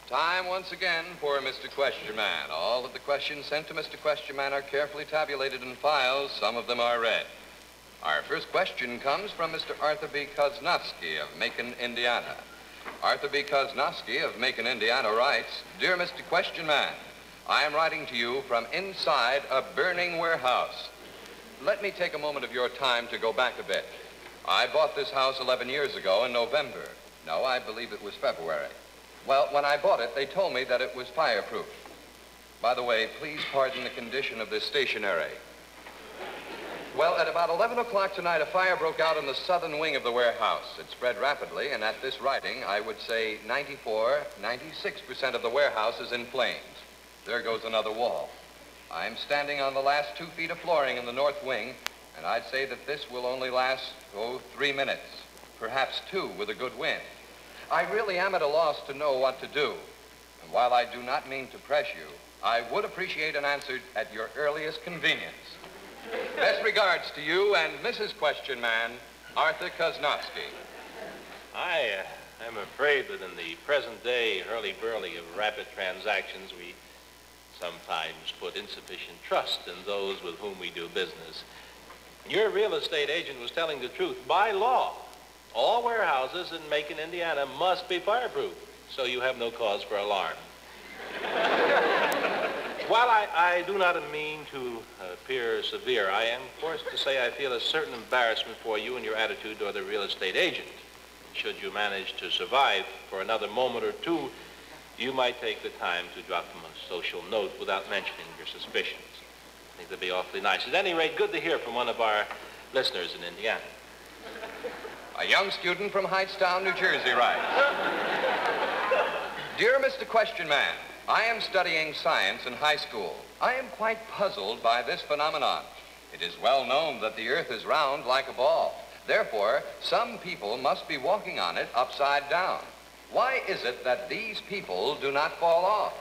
Time once again for Mr. Question Man. All of the questions sent to Mr. Question Man are carefully tabulated in files. Some of them are read. Our first question comes from Mr. Arthur B. Koznovsky of Macon, Indiana. Arthur B. Koznovsky of Macon, Indiana writes, Dear Mr. Question Man, I am writing to you from inside a burning warehouse. Let me take a moment of your time to go back a bit. I bought this house 11 years ago in November. No, I believe it was February. Well, when I bought it, they told me that it was fireproof. By the way, please pardon the condition of this stationery. Well, at about 11 o'clock tonight, a fire broke out in the southern wing of the warehouse. It spread rapidly, and at this writing, I would say 96% of the warehouse is in flames. There goes another wall. I'm standing on the last 2 feet of flooring in the north wing, and I'd say that this will only last, 3 minutes, perhaps 2 with a good wind. I really am at a loss to know what to do. And while I do not mean to press you, I would appreciate an answer at your earliest convenience. Best regards to you and Mrs. Question Man, Arthur Koznovsky. I'm afraid that in the present day hurly-burly of rapid transactions, we sometimes put insufficient trust in those with whom we do business. Your real estate agent was telling the truth. By law, all warehouses in Macon, Indiana must be fireproof, so you have no cause for alarm. While I do not mean to appear severe, I am forced to say I feel a certain embarrassment for you and your attitude toward the real estate agent. Should you manage to survive for another moment or two, you might take the time to drop him a social note without mentioning your suspicions. I think that'd be awfully nice. At any rate, good to hear from one of our listeners in Indiana. A young student from Hightstown, New Jersey writes, Dear Mr. Question Man, I am studying science in high school. I am quite puzzled by this phenomenon. It is well known that the earth is round like a ball. Therefore, some people must be walking on it upside down. Why is it that these people do not fall off?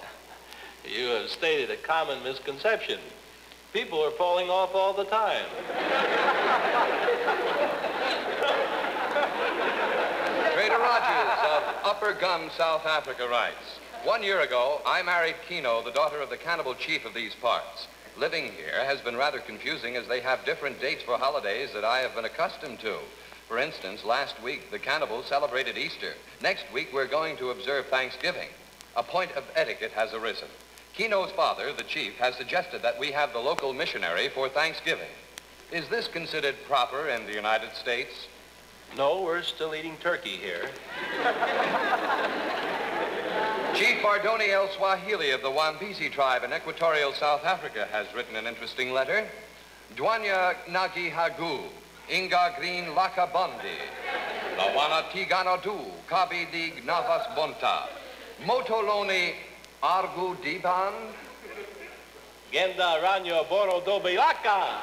You have stated a common misconception. People are falling off all the time. Trader Rogers of Upper Gum, South Africa writes, 1 year ago, I married Kino, the daughter of the cannibal chief of these parts. Living here has been rather confusing as they have different dates for holidays that I have been accustomed to. For instance, last week, the cannibals celebrated Easter. Next week, we're going to observe Thanksgiving. A point of etiquette has arisen. Kino's father, the chief, has suggested that we have the local missionary for Thanksgiving. Is this considered proper in the United States? No, we're still eating turkey here. Chief Bardoni El Swahili of the Wambisi tribe in equatorial South Africa has written an interesting letter. Dwanya Nagi Hagu, Inga Green Laka Bondi, Lawana Tiganadu, Kabi Dig Navas Bonta, Motoloni Argu Diban, Genda Ranyo Boro Dobilaka.